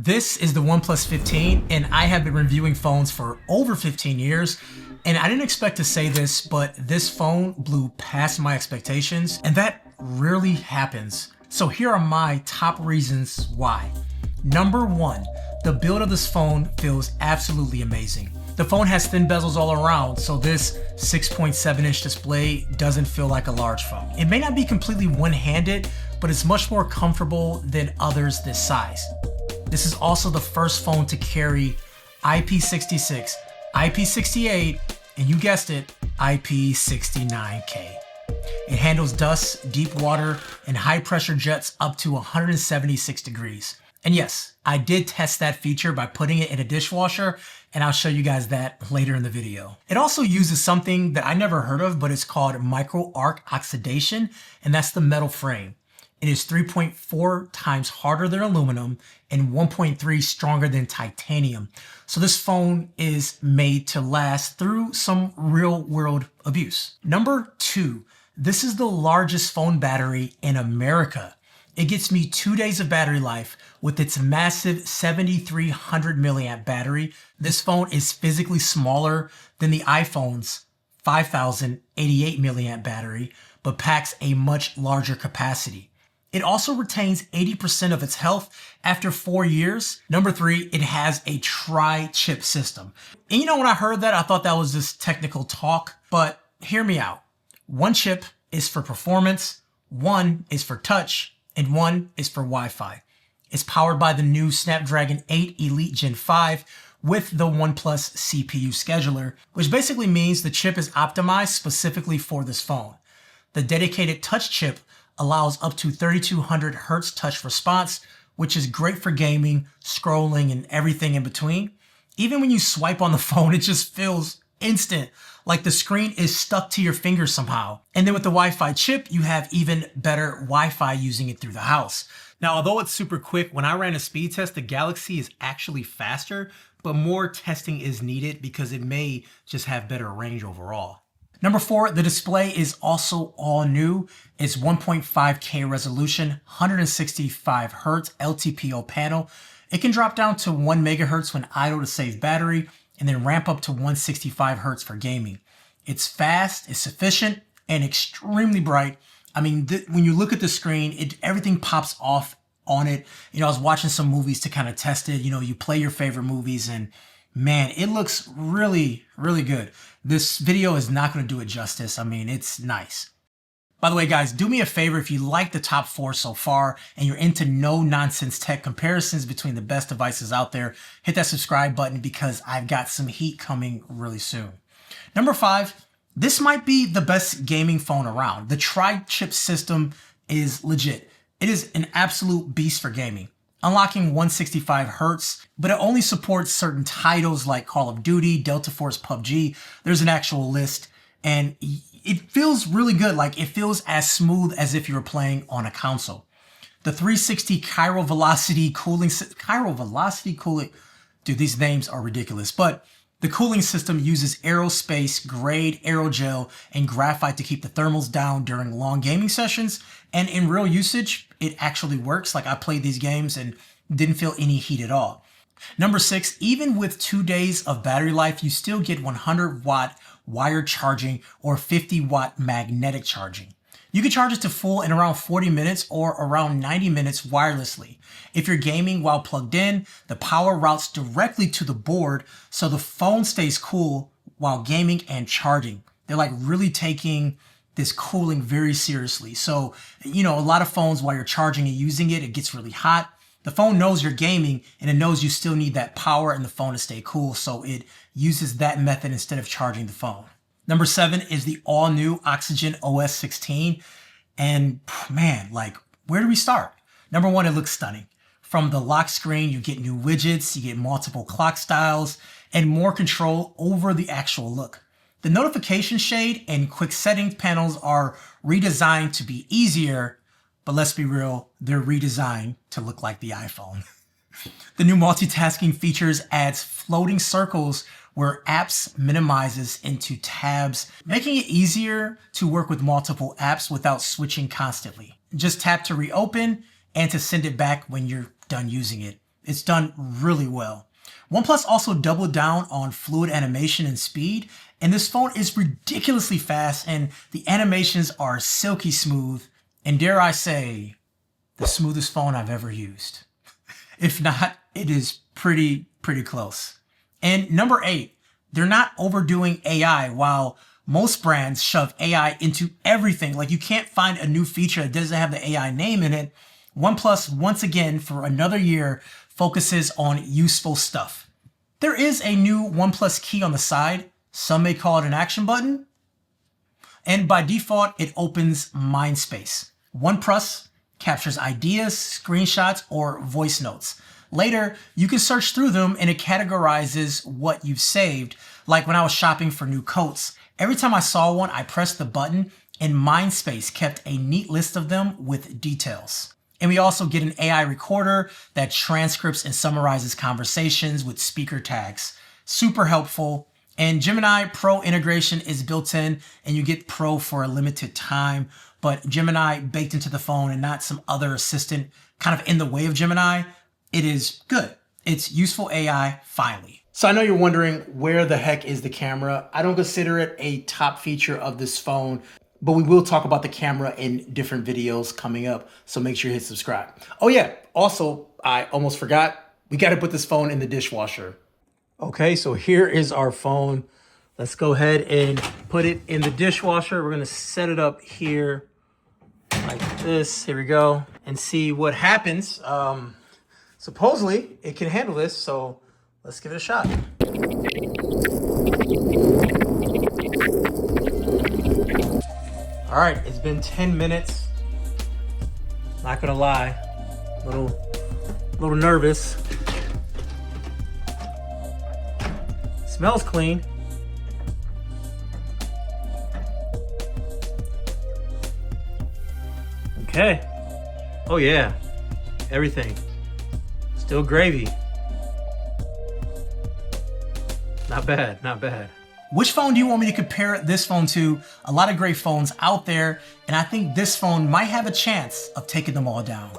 This is the OnePlus 15, and I have been reviewing phones for over 15 years, and I didn't expect to say this, but this phone blew past my expectations, and that rarely happens. So here are my top reasons why. Number one, the build of this phone feels absolutely amazing. The phone has thin bezels all around, so this 6.7-inch display doesn't feel like a large phone. It may not be completely one-handed, but it's much more comfortable than others this size. This is also the first phone to carry IP66, IP68, and you guessed it, IP69K. It handles dust, deep water, and high pressure jets up to 176 degrees. And yes, I did test that feature by putting it in a dishwasher, and I'll show you guys that later in the video. It also uses something that I never heard of, but it's called micro arc oxidation, and that's the metal frame. It is 3.4 times harder than aluminum and 1.3 stronger than titanium. So this phone is made to last through some real world abuse. Number two, this is the largest phone battery in America. It gets me 2 days of battery life with its massive 7,300 milliamp battery. This phone is physically smaller than the iPhone's 5,088 milliamp battery, but packs a much larger capacity. It also retains 80% of its health after 4 years. Number three, it has a tri-chip system. And you know, when I heard that, I thought that was just technical talk, but hear me out. One chip is for performance, one is for touch, and one is for Wi-Fi. It's powered by the new Snapdragon 8 Elite Gen 5 with the OnePlus CPU scheduler, which basically means the chip is optimized specifically for this phone. The dedicated touch chip allows up to 3200 Hertz touch response, which is great for gaming, scrolling, and everything in between. Even when you swipe on the phone, it just feels instant, like the screen is stuck to your finger somehow. And then with the Wi-Fi chip, you have even better Wi-Fi using it through the house. Now, although it's super quick, when I ran a speed test, the Galaxy is actually faster, but more testing is needed because it may just have better range overall. Number four, the display is also all new. It's 1.5K resolution, 165 Hertz LTPO panel. It can drop down to 1 megahertz when idle to save battery, and then ramp up to 165 Hertz for gaming. It's fast, it's efficient, and extremely bright. I mean, when you look at the screen, everything pops off on it. You know, I was watching some movies to kind of test it. You know, you play your favorite movies, and man, it looks really, really good. This video is not going to do it justice. I mean, it's nice. By the way, guys, do me a favor. If you like the top four so far and you're into no-nonsense tech comparisons between the best devices out there, hit that subscribe button because I've got some heat coming really soon. Number five, this might be the best gaming phone around. The tri-chip system is legit. It is an absolute beast for gaming. Unlocking 165 Hertz, but it only supports certain titles like Call of Duty, Delta Force, PUBG. There's an actual list, and it feels really good. Like, it feels as smooth as if you were playing on a console. The 360 Chiral Velocity cooling, dude, these names are ridiculous, but the cooling system uses aerospace grade aerogel and graphite to keep the thermals down during long gaming sessions. And in real usage, it actually works. Like, I played these games and didn't feel any heat at all. Number six, even with 2 days of battery life, you still get 100-watt wired charging or 50-watt magnetic charging. You can charge it to full in around 40 minutes or around 90 minutes wirelessly. If you're gaming while plugged in, the power routes directly to the board, so the phone stays cool while gaming and charging. They're like really taking this cooling very seriously. So, you know, a lot of phones, while you're charging and using it, it gets really hot. The phone knows you're gaming, and it knows you still need that power in the phone to stay cool, so it uses that method instead of charging the phone. Number seven is the all-new OxygenOS 16. And man, like, where do we start? Number one, it looks stunning. From the lock screen, you get new widgets, you get multiple clock styles, and more control over the actual look. The notification shade and quick settings panels are redesigned to be easier, but let's be real, they're redesigned to look like the iPhone. The new multitasking features adds floating circles where apps minimizes into tabs, making it easier to work with multiple apps without switching constantly. Just tap to reopen and to send it back when you're done using it. It's done really well. OnePlus also doubled down on fluid animation and speed, and this phone is ridiculously fast and the animations are silky smooth, and dare I say, the smoothest phone I've ever used. If not, it is pretty close. And number 8, they're not overdoing AI. While most brands shove AI into everything, like you can't find a new feature that doesn't have the AI name in it, OnePlus once again for another year focuses on useful stuff. There is a new OnePlus key on the side. Some may call it an action button. And by default, it opens MindSpace. OnePlus captures ideas, screenshots, or voice notes. Later, you can search through them and it categorizes what you've saved. Like when I was shopping for new coats, every time I saw one, I pressed the button and MindSpace kept a neat list of them with details. And we also get an AI recorder that transcripts and summarizes conversations with speaker tags. Super helpful. And Gemini Pro integration is built in, and you get Pro for a limited time. But Gemini baked into the phone and not some other assistant kind of in the way of Gemini. It is good. It's useful AI finally. So I know you're wondering, where the heck is the camera? I don't consider it a top feature of this phone, but we will talk about the camera in different videos coming up. So make sure you hit subscribe. Oh yeah, also, I almost forgot, we got to put this phone in the dishwasher. Okay, so here is our phone. Let's go ahead and put it in the dishwasher. We're gonna set it up here like this. Here we go, and see what happens. Supposedly it can handle this, so let's give it a shot. All right, it's been 10 minutes. Not gonna lie, a little nervous. Smells clean. Okay. Oh yeah, everything. Still gravy. Not bad, not bad. Which phone do you want me to compare this phone to? A lot of great phones out there, and I think this phone might have a chance of taking them all down.